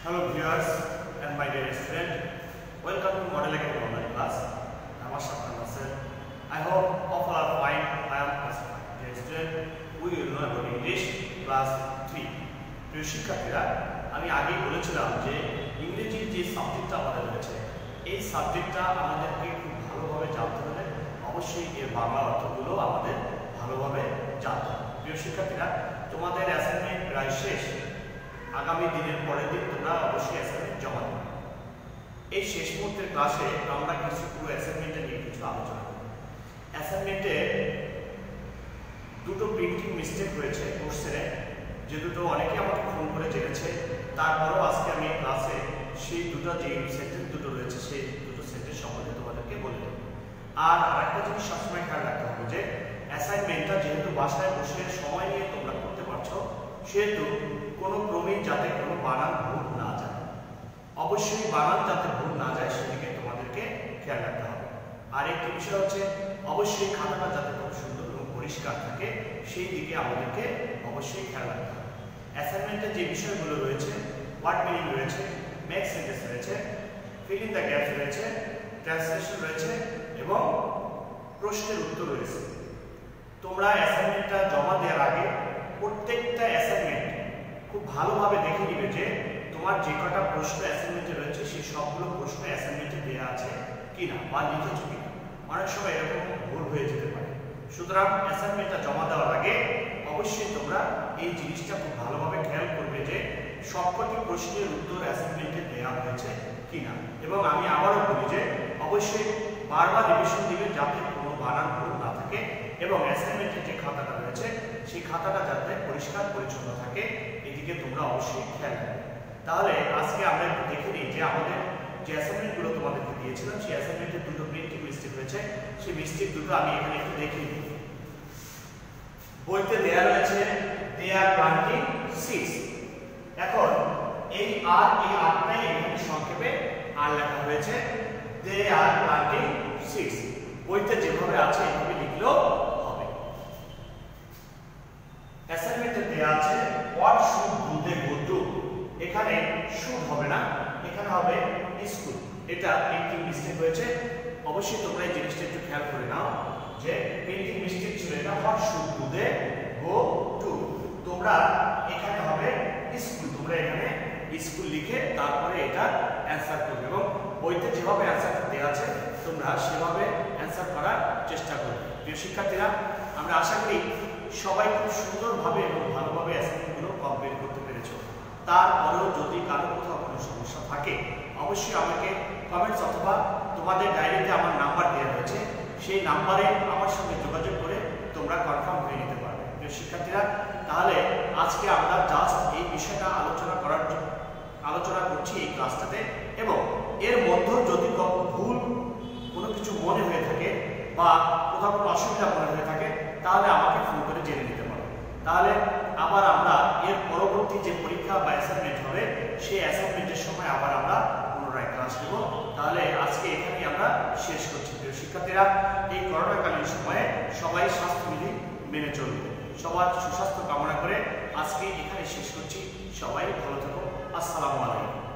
Hello viewers and my dear student, welcome to Model Academy online class. I am Ashraf Nasser. I hope all are fine. I am fine. Dear student, we will know about English class 3. প্রিয় শিক্ষার্থীরা, আমি আগেই বলেছিলাম যে ইংরেজির যে সাবজেক্টটা আমাদের রয়েছে এই সাবজেক্টটা আমাদেরকে খুব ভালোভাবে জানতে হলে অবশ্যই এর বাংলা অর্থগুলো আমাদের ভালোভাবে জানতে হবে। প্রিয় শিক্ষার্থীরা, তোমাদের অ্যাসাইনমেন্ট প্রায় শেষ। আগামী দিনের পরের দিন তোমরা অবশ্যই অ্যাসাইনমেন্ট জমা দেবে। এই শেষ মুহূর্তের ক্লাসে আমরা কিছু পুরো অ্যাসাইনমেন্টে নিয়ে কিছু আলোচনা করব। অ্যাসাইনমেন্টে দুটো প্রিন্টিং মিস্টেক হয়েছে কোশ্চেনে, যে দুটো অনেকে আমাকে ফোন করে জেনেছে। তারপরেও আজকে আমি ক্লাসে সেই দুটো যে সেন্টেন্স দুটো রয়েছে সেই দুটো সেন্টেন্স সম্বন্ধে তোমাদেরকে বলে দেব। আর আরেকটা জিনিস সবসময় খেয়াল রাখতে হবে যে অ্যাসাইনমেন্টটা যেহেতু বাসায় বসে সময় নিয়ে তোমরা করতে পারছো, সেহেতু কোনো ক্রমেই যাতে কোনো বানান ভুল না যায়, অবশ্যই বানান যাতে ভুল না যায় সেদিকে তোমাদেরকে খেয়াল রাখতে হবে। আর একটি বিষয় হচ্ছে অবশ্যই খাতাটা যাতে খুব সুন্দর এবং পরিষ্কার থাকে সেই দিকে আমাদেরকে অবশ্যই খেয়াল রাখতে হবে। অ্যাসাইনমেন্টে যে বিষয়গুলো রয়েছে, ওয়ার্ড মিনিং রয়েছে, মেক সেন্টেন্স রয়েছে, ফিল ইন দ্য গ্যাপস রয়েছে, ট্রান্সলেশন রয়েছে এবং প্রশ্নের উত্তর রয়েছে। তোমরা অ্যাসাইনমেন্টটা জমা দেওয়ার আগে প্রত্যেকটা অ্যাসাইনমেন্ট খুব ভালোভাবে দেখে নিবে যে তোমার যে কটা প্রশ্ন অ্যাসাইনমেন্টে রয়েছে সেই সবগুলো প্রশ্ন অ্যাসাইনমেন্টে দেওয়া আছে কিনা বা লিখেছো কিনা। অনেক সময় এরকম ভুল হয়ে যেতে পারে। সুতরাং অ্যাসাইনমেন্টটা জমা দেওয়ার আগে অবশ্যই তোমরা এই জিনিসটা খুব ভালোভাবে খেয়াল করবে যে সবকটি প্রশ্নের উত্তর অ্যাসাইনমেন্টে দেওয়া হয়েছে কিনা। এবং আমি আবারও বলি যে অবশ্যই বারবার রিভিশন দিবে যাতে কোনো বানান ভুল না থাকে এবং অ্যাসাইনমেন্টের যে খাতাটা রয়েছে সেই খাতাটা যাতে পরিষ্কার পরিচ্ছন্ন থাকে এদিকে তোমরা অবশ্যই খেয়াল রাখবে। তাহলে আজকে আমরা একটু দেখে নিই যে আমাদের যে অ্যাসাইনমেন্টগুলো তোমাদেরকে দিয়েছিলাম সেই অ্যাসাইনমেন্টের দুটো প্রিন্টিং মিস্টেক হয়েছে। সেই মিস্টেক দুটো আমি এখানে একটু দেখিয়ে দিই। বইতে দেয়া রয়েছে দে আর প্লান্টিং সিডস। এখন এই আরটাই এখানে সংক্ষেপে আর লেখা হয়েছে দে আর প্লান্টিং সিডস। বইতে যেভাবে আছে এভাবে লিখলেও হবে। অ্যাসাইনমেন্টে দেয়া আছে what should do they go to. এখানে শুড হবে না, এখানে হবে স্কুল। এটা প্রিন্টিং মিস্টেক হয়েছে। অবশ্যই তোমরা এই জিনিসটা একটু খেয়াল করে নাও যে প্রিন্টিং মিস্টেক ছিল এটা what should do they go to. তোমরা এখানে হবে স্কুল, তোমরা এখানে স্কুল লিখে তারপরে এটা অ্যানসার করবে এবং বইতে যেভাবে অ্যানসারটা দেওয়া আছে তোমরা সেভাবে অ্যানসার করার চেষ্টা করবে। প্রিয় শিক্ষার্থীরা, আমরা আশা করি সবাই খুব সুন্দরভাবে এবং ভালোভাবে অ্যাসাইনমেন্টগুলো কমপ্লিট করতে পেরেছো। তারপরেও যদি কারো কোথাও কোনো সমস্যা থাকে অবশ্যই আমাকে কমেন্টস অথবা তোমাদের ডায়েরিতে আমার নাম্বার দেওয়া হয়েছে, সেই নাম্বারে আমার সঙ্গে যোগাযোগ করে তোমরা কনফার্ম হয়ে নিতে পারবে। প্রিয় শিক্ষার্থীরা, তাহলে আজকে আমরা জাস্ট এই বিষয়টা আলোচনা করছি এই ক্লাসটাতে এবং এর মধ্যেও যদি ভুল কোনো কিছু মনে হয়ে থাকে বা কোথাও কোনো অসুবিধা মনে হয়ে থাকে তাহলে আমাকে ফোন করে জেনে নিতে পারো। তাহলে আবার আমরা এর পরবর্তী যে পরীক্ষা বা অ্যাসাইনমেন্ট হবে সেই অ্যাসাইনমেন্টের সময় আবার আমরা পুনরায় ক্লাস নেব। তাহলে আজকে এখানেই আমরা শেষ করছি। প্রিয় শিক্ষার্থীরা, এই করোনাকালীন সময়ে সবাই স্বাস্থ্যবিধি মেনে চলবে। সবার সুস্বাস্থ্য কামনা করে আজকে এখানে শেষ করছি। সবাই ভালো থাকো। আসসালামু আলাইকুম।